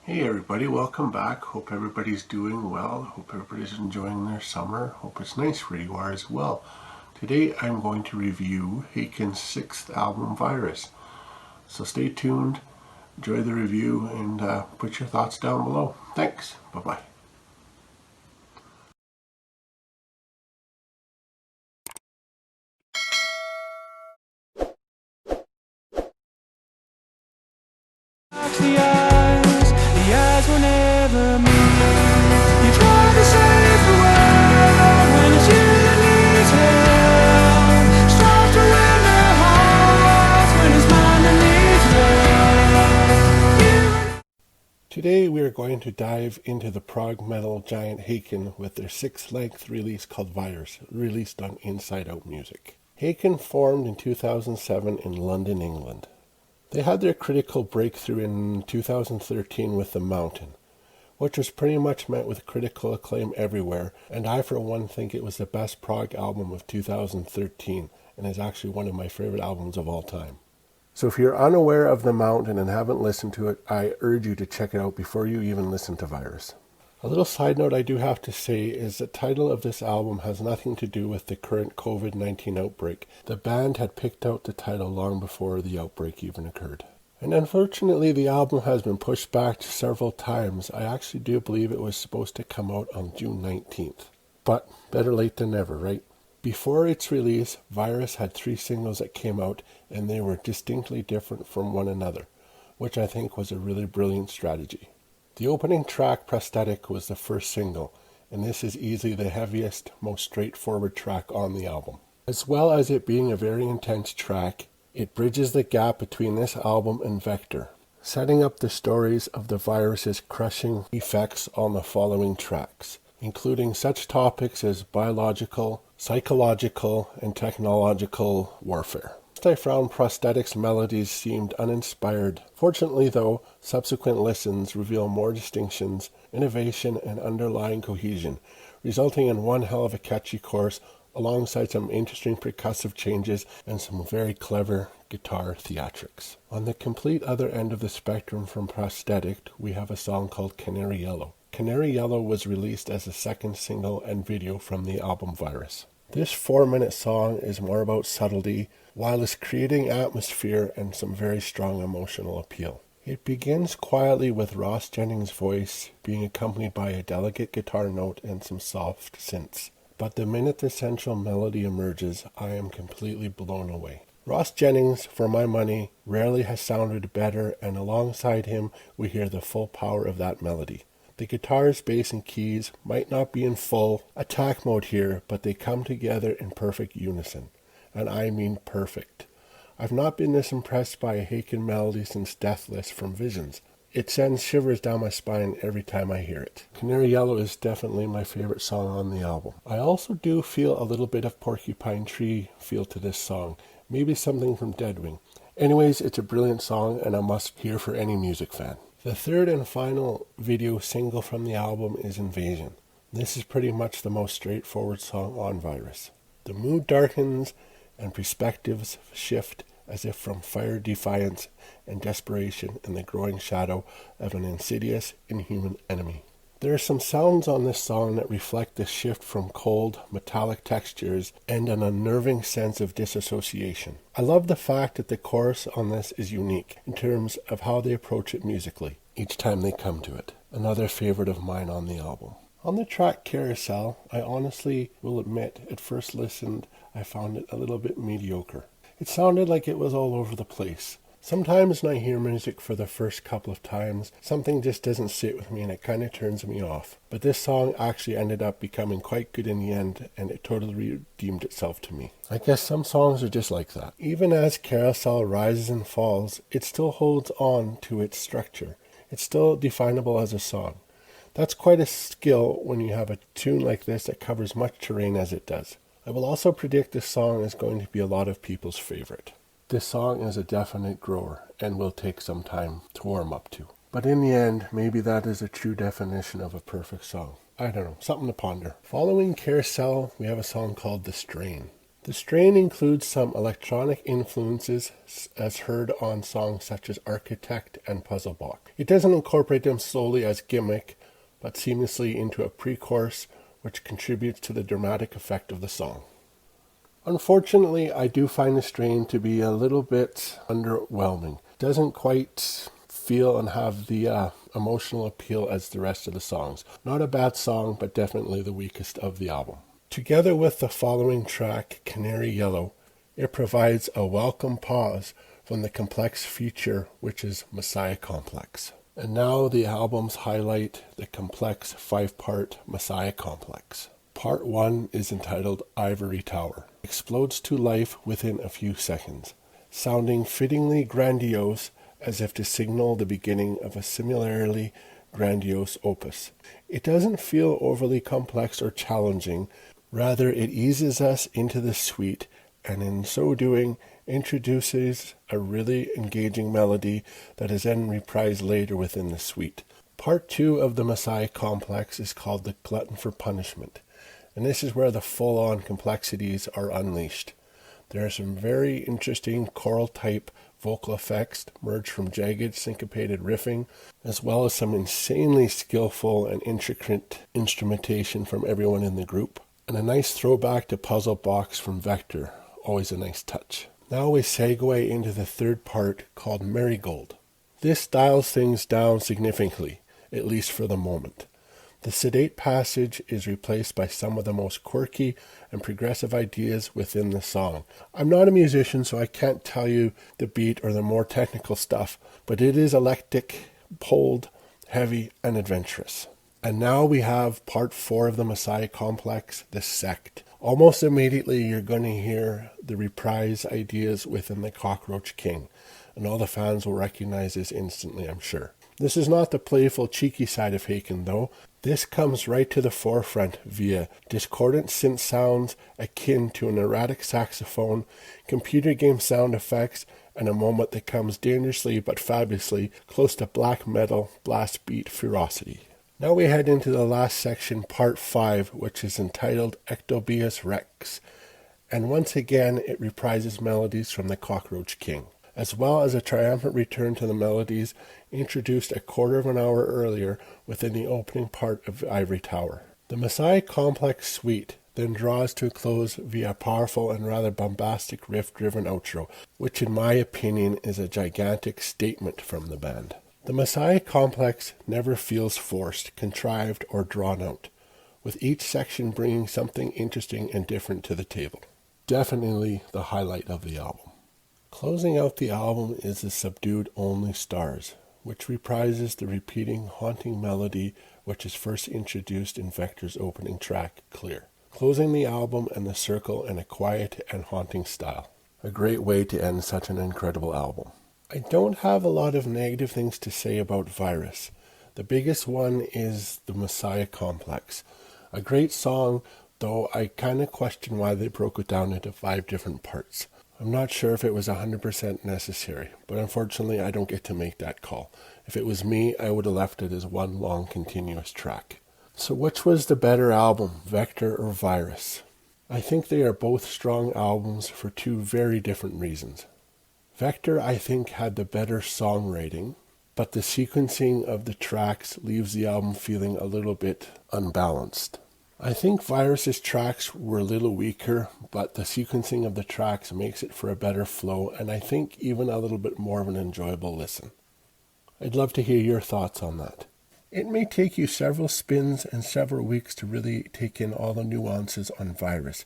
Hey everybody, welcome back. Hope everybody's doing well. Hope everybody's enjoying their summer. Hope it's nice where you are as well. Today I'm going to review Haken's sixth album, Virus. So stay tuned, enjoy the review, and put your thoughts down below. Thanks. Bye-bye. The eyes will never meet. You try to save the world when it's you that needs help. Strive to win their hearts when it's mine that needs love. Today we are going to dive into the prog metal giant Haken with their sixth-length release called Virus, released on Inside Out Music. Haken formed in 2007 in London, England. They had their critical breakthrough in 2013 with The Mountain, which was pretty much met with critical acclaim everywhere, and I for one think it was the best prog album of 2013, and is actually one of my favorite albums of all time. So if you're unaware of The Mountain and haven't listened to it, I urge you to check it out before you even listen to Virus. A little side note I do have to say is the title of this album has nothing to do with the current COVID-19 outbreak. The band had picked out the title long before the outbreak even occurred. And unfortunately the album has been pushed back several times. I actually do believe it was supposed to come out on June 19th. But better late than never, right? Before its release, Virus had 3 singles that came out, and they were distinctly different from one another, which I think was a really brilliant strategy. The opening track, Prosthetic, was the first single, and this is easily the heaviest, most straightforward track on the album. As well as it being a very intense track, it bridges the gap between this album and Vector, setting up the stories of the virus's crushing effects on the following tracks, including such topics as biological, psychological, and technological warfare. I found Prosthetic's melodies seemed uninspired. Fortunately, though, subsequent listens reveal more distinctions, innovation, and underlying cohesion, resulting in one hell of a catchy chorus alongside some interesting percussive changes and some very clever guitar theatrics. On the complete other end of the spectrum from Prosthetic, we have a song called Canary Yellow. Canary Yellow was released as a second single and video from the album Virus. This 4-minute song is more about subtlety, while it's creating atmosphere and some very strong emotional appeal. It begins quietly with Ross Jennings' voice being accompanied by a delicate guitar note and some soft synths. But the minute the central melody emerges, I am completely blown away. Ross Jennings, for my money, rarely has sounded better, and alongside him we hear the full power of that melody. The guitars, bass, and keys might not be in full attack mode here, but they come together in perfect unison. And I mean perfect. I've not been this impressed by a Haken melody since Deathless from Visions. It sends shivers down my spine every time I hear it. Canary Yellow is definitely my favorite song on the album. I also do feel a little bit of Porcupine Tree feel to this song, maybe something from Deadwing. Anyways, it's a brilliant song and a must hear for any music fan. The third and final video single from the album is Invasion. This is pretty much the most straightforward song on Virus. The mood darkens and perspectives shift as if from fire defiance and desperation in the growing shadow of an insidious, inhuman enemy. There are some sounds on this song that reflect the shift from cold, metallic textures and an unnerving sense of disassociation. I love the fact that the chorus on this is unique in terms of how they approach it musically each time they come to it. Another favorite of mine on the album. On the track Carousel, I honestly will admit at first listened I found it a little bit mediocre. It sounded like it was all over the place. Sometimes when I hear music for the first couple of times, something just doesn't sit with me and it kind of turns me off. But this song actually ended up becoming quite good in the end, and it totally redeemed itself to me. I guess some songs are just like that. Even as Carousel rises and falls, it still holds on to its structure. It's still definable as a song. That's quite a skill when you have a tune like this that covers much terrain as it does. I will also predict this song is going to be a lot of people's favorite. This song is a definite grower and will take some time to warm up to. But in the end, maybe that is a true definition of a perfect song. I don't know, something to ponder. Following Carousel, we have a song called The Strain. The strain includes some electronic influences as heard on songs such as Architect and Puzzle Box. It doesn't incorporate them solely as gimmick, but seamlessly into a pre-chorus, which contributes to the dramatic effect of the song. Unfortunately, I do find the strain to be a little bit underwhelming. It doesn't quite feel and have the emotional appeal as the rest of the songs. Not a bad song, but definitely the weakest of the album. Together with the following track, Canary Yellow, it provides a welcome pause from the complex feature, which is Messiah Complex. And now the album's highlight, the complex 5-part Messiah Complex. Part 1 is entitled Ivory Tower. Explodes to life within a few seconds, sounding fittingly grandiose as if to signal the beginning of a similarly grandiose opus. It doesn't feel overly complex or challenging. Rather, it eases us into the suite, and in so doing, introduces a really engaging melody that is then reprised later within the suite. Part 2 of the Messiah Complex is called the Glutton for Punishment, and this is where the full-on complexities are unleashed. There are some very interesting choral-type vocal effects merged from jagged, syncopated riffing, as well as some insanely skillful and intricate instrumentation from everyone in the group. And a nice throwback to Puzzle Box from Vector, always a nice touch. Now we segue into the third part called Marigold. This dials things down significantly, at least for the moment. The sedate passage is replaced by some of the most quirky and progressive ideas within the song. I'm not a musician, so I can't tell you the beat or the more technical stuff, but it is eclectic, bold, heavy, and adventurous. And now we have part 4 of the Messiah Complex, the Sect. Almost immediately you're going to hear the reprise ideas within the Cockroach King, and all the fans will recognize this instantly, I'm sure. This is not the playful, cheeky side of Haken, though. This comes right to the forefront via discordant synth sounds akin to an erratic saxophone, computer game sound effects, and a moment that comes dangerously but fabulously close to black metal blast beat ferocity. Now we head into the last section, part 5, which is entitled Ectobius Rex, and once again it reprises melodies from the Cockroach King, as well as a triumphant return to the melodies introduced a quarter of an hour earlier within the opening part of Ivory Tower. The Messiah Complex suite then draws to a close via a powerful and rather bombastic riff-driven outro, which in my opinion is a gigantic statement from the band. The Messiah Complex never feels forced, contrived, or drawn out, with each section bringing something interesting and different to the table. Definitely the highlight of the album. Closing out the album is the subdued Only Stars, which reprises the repeating, haunting melody which is first introduced in Vector's opening track, Clear, closing the album and the circle in a quiet and haunting style. A great way to end such an incredible album. I don't have a lot of negative things to say about Virus. The biggest one is the Messiah Complex. A great song, though I kind of question why they broke it down into 5 different parts. I'm not sure if it was 100% necessary, but unfortunately I don't get to make that call. If it was me, I would have left it as one long continuous track. So which was the better album, Vector or Virus? I think they are both strong albums for 2 very different reasons. Vector, I think, had the better songwriting, but the sequencing of the tracks leaves the album feeling a little bit unbalanced. I think Virus's tracks were a little weaker, but the sequencing of the tracks makes it for a better flow, and I think even a little bit more of an enjoyable listen. I'd love to hear your thoughts on that. It may take you several spins and several weeks to really take in all the nuances on Virus,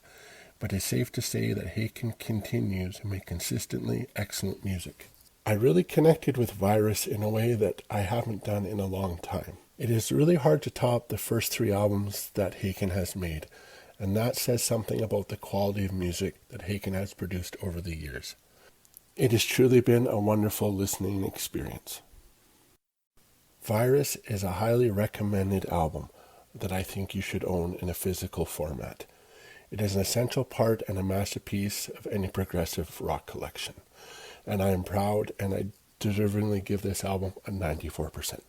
but it's safe to say that Haken continues to make consistently excellent music. I really connected with Virus in a way that I haven't done in a long time. It is really hard to top the first 3 albums that Haken has made, and that says something about the quality of music that Haken has produced over the years. It has truly been a wonderful listening experience. Virus is a highly recommended album that I think you should own in a physical format. It is an essential part and a masterpiece of any progressive rock collection, and I am proud and I deservingly give this album a 94%.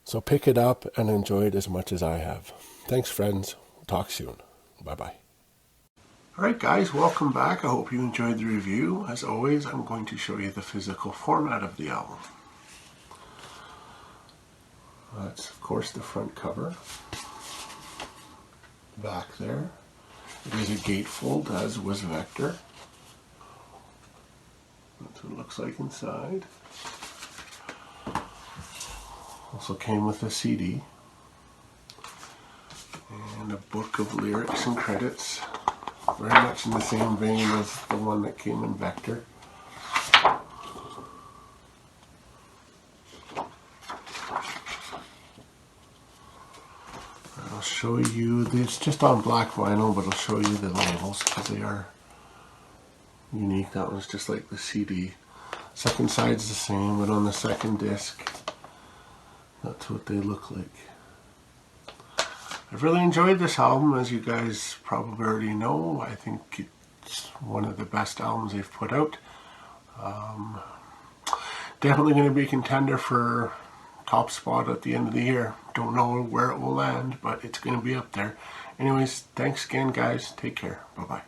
So pick it up and enjoy it as much as I have. Thanks, friends. Talk soon. Bye-bye. Alright guys, welcome back. I hope you enjoyed the review. As always, I'm going to show you the physical format of the album. That's of course the front cover. Back there, it is a gatefold, as was Vector. That's what it looks like inside. Also came with a CD and a book of lyrics and credits, very much in the same vein as the one that came in Vector. I'll show you, it's just on black vinyl, but I'll show you the labels because they are unique. That one's just like the CD. Second side's the same, but on the second disc, that's what they look like. I've really enjoyed this album, as you guys probably already know. I think it's one of the best albums they've put out. Definitely going to be a contender for top spot at the end of the year. Don't know where it will land, but it's going to be up there. Anyways, thanks again guys. Take care. Bye-bye.